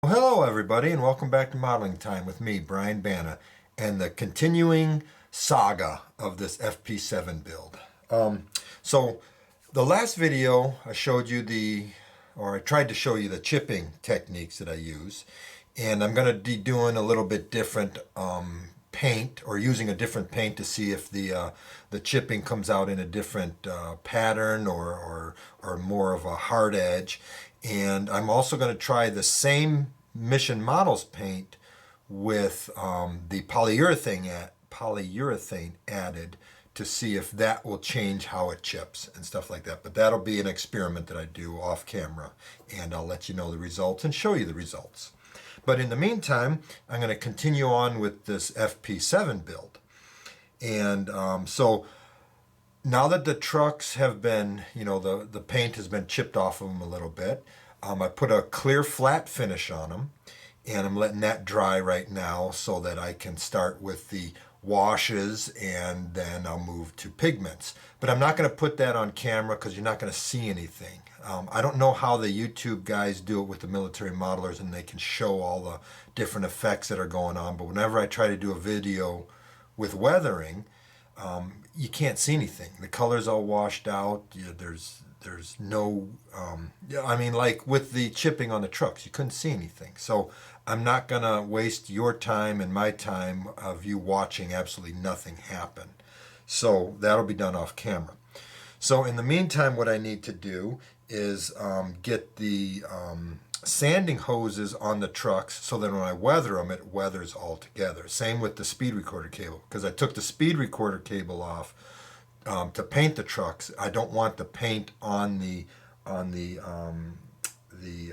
Well, hello everybody and welcome back to Modeling Time with me, Brian Banna, and the continuing saga of this FP7 build. So the last video I showed you I tried to show you the chipping techniques that I use, and I'm going to be doing a little bit different paint, or using a different paint to see if the chipping comes out in a different pattern or more of a hard edge. And I'm also going to try the same Mission Models paint with the polyurethane added to see if that will change how it chips and stuff like that. But that'll be an experiment that I do off camera, and I'll let you know the results and show you the results. But in the meantime, I'm going to continue on with this FP7 build. And so now that the trucks have been, the paint has been chipped off of them a little bit, I put a clear flat finish on them, and I'm letting that dry right now so that I can start with the washes, and then I'll move to pigments. But I'm not going to put that on camera because you're not going to see anything. I don't know how the YouTube guys do it with the military modelers, and they can show all the different effects that are going on, but whenever I try to do a video with weathering, you can't see anything. The color's all washed out. There's no, like with the chipping on the trucks, you couldn't see anything. So I'm not going to waste your time and my time of you watching absolutely nothing happen. So that'll be done off camera. So in the meantime, what I need to do is get the sanding hoses on the trucks so that when I weather them, it weathers all together. Same with the speed recorder cable, because I took the speed recorder cable off to paint the trucks. I don't want the paint on the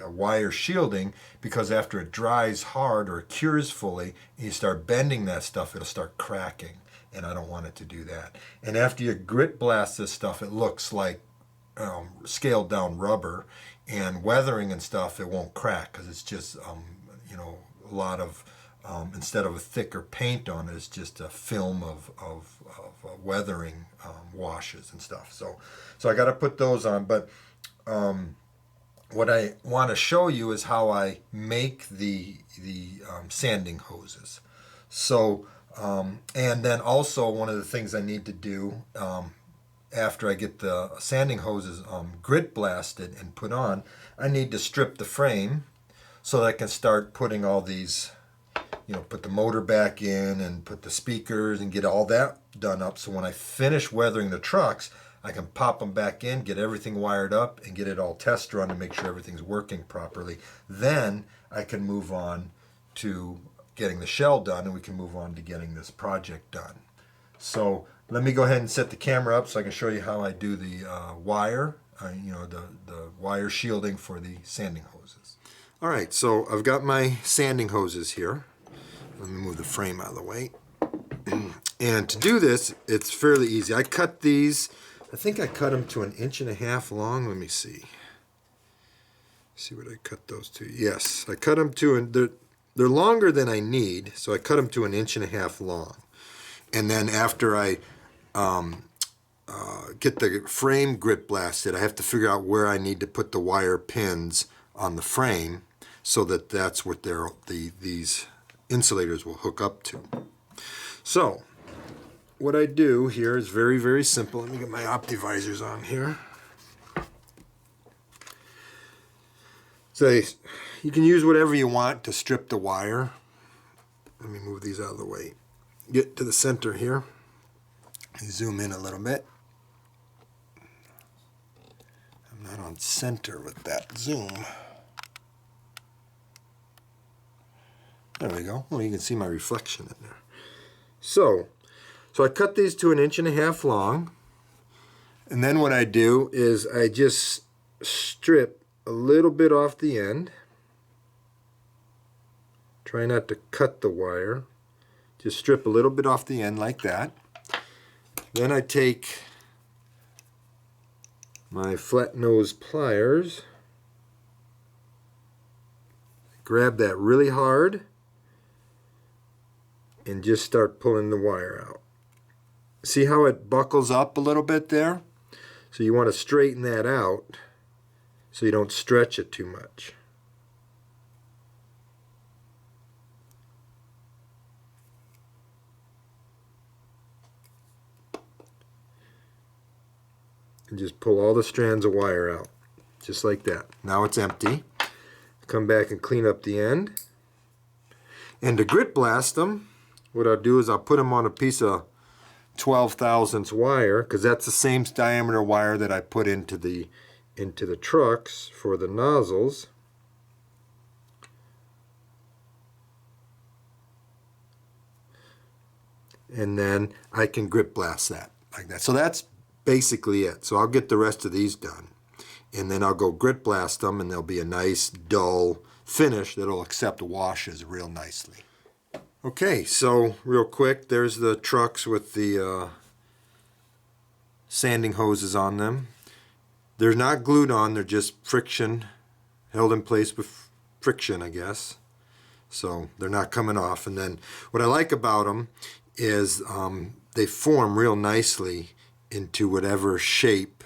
wire shielding, because after it dries hard or it cures fully and you start bending that stuff, it'll start cracking, and I don't want it to do that. And after you grit blast this stuff, it looks like scaled down rubber, and weathering and stuff, it won't crack because it's just a lot of instead of a thicker paint on it, it's just a film of weathering washes and stuff. So I got to put those on. But what I want to show you is how I make the sanding hoses. So and then also one of the things I need to do after I get the sanding hoses grit blasted and put on, I need to strip the frame so that I can start putting all these, put the motor back in and put the speakers and get all that done up. So when I finish weathering the trucks, I can pop them back in, get everything wired up, and get it all test run to make sure everything's working properly. Then I can move on to getting the shell done, and we can move on to getting this project done. So let me go ahead and set the camera up so I can show you how I do the wire, the wire shielding for the sanding hoses. All right, so I've got my sanding hoses here. Let me move the frame out of the way. And to do this, it's fairly easy. I cut these, I think I cut them to 1.5 inches long. Let me see. See what I cut those to. Yes, I cut them to, they're longer than I need, so I cut them to 1.5 inches long. And then after I get the frame grit blasted, I have to figure out where I need to put the wire pins on the frame so that that's what these insulators will hook up to. So what I do here is very, very simple. Let me get my OptiVisors on here. So you can use whatever you want to strip the wire. Let me move these out of the way. Get to the center here. Zoom in a little bit. I'm not on center with that zoom. There we go. Well, you can see my reflection in there. So I cut these to 1.5 inches long, and then what I do is I just strip a little bit off the end. Try not to cut the wire. Just strip a little bit off the end like that. Then I take my flat nose pliers, grab that really hard, and just start pulling the wire out. See how it buckles up a little bit there? So you want to straighten that out so you don't stretch it too much. and just pull all the strands of wire out, just like that. Now it's empty. Come back and clean up the end. And to grit blast them, what I'll do is I'll put them on a piece of 12 thousandths wire, because that's the same diameter wire that I put into the trucks for the nozzles. And then I can grit blast that like that. So that's basically it. So I'll get the rest of these done, and then I'll go grit blast them, and there'll be a nice dull finish that'll accept washes real nicely. Okay, so real quick, there's the trucks with the sanding hoses on them. They're not glued on, they're just friction, held in place with friction, I guess. So they're not coming off. And then what I like about them is they form real nicely into whatever shape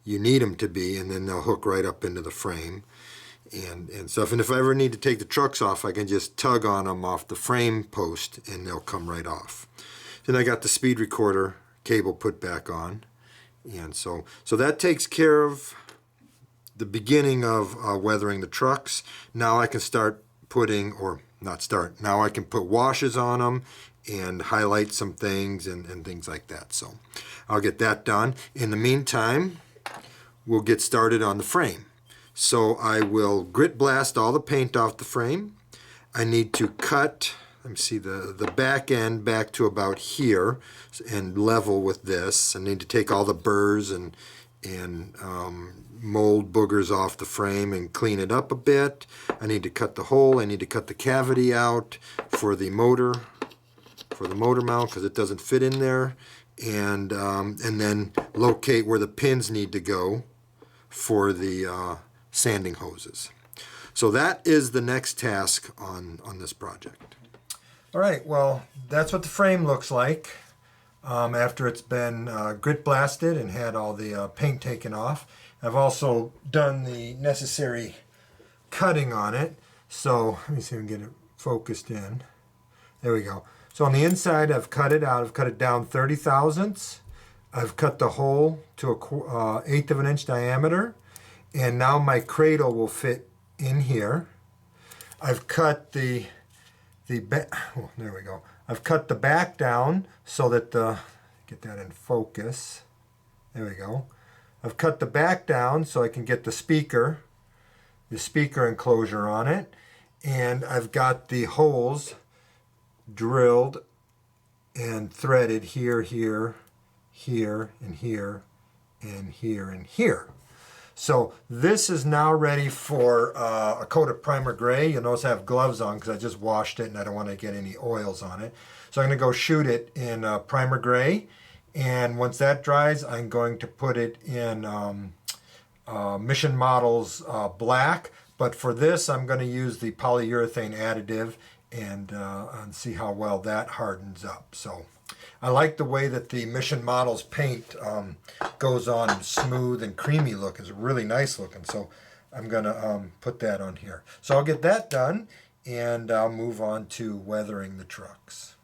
you need them to be, and then they'll hook right up into the frame and stuff. And if I ever need to take the trucks off, I can just tug on them off the frame post and they'll come right off. Then I got the speed recorder cable put back on, and so that takes care of the beginning of weathering the trucks. Now I can start putting, or not start, now I can put washes on them and highlight some things and things like that. So I'll get that done. In the meantime, we'll get started on the frame. So I will grit blast all the paint off the frame. I need to cut, let me see, the back end back to about here and level with this. I need to take all the burrs and mold boogers off the frame and clean it up a bit. I need to cut the hole. I need to cut the cavity out for the motor mount, because it doesn't fit in there, and then locate where the pins need to go for the sanding hoses. So that is the next task on this project. All right, well, that's what the frame looks like after it's been grit blasted and had all the paint taken off. I've also done the necessary cutting on it. So let me see if I can get it focused in. There we go. So on the inside, I've cut it out. I've cut it down 30 thousandths. I've cut the hole to a eighth of an inch diameter. And now my cradle will fit in here. I've cut the back, oh, there we go. I've cut the back down so that get that in focus. There we go. I've cut the back down so I can get the speaker enclosure on it. And I've got the holes drilled and threaded here, here, here, and here, and here, and here. So this is now ready for a coat of primer gray. You'll notice I have gloves on because I just washed it and I don't want to get any oils on it. So I'm going to go shoot it in primer gray. And once that dries, I'm going to put it in Mission Models black. But for this, I'm going to use the polyurethane additive and see how well that hardens up. So I like the way that the Mission Models paint goes on smooth and creamy look. It's really nice looking. So I'm going to put that on here. So I'll get that done, and I'll move on to weathering the trucks.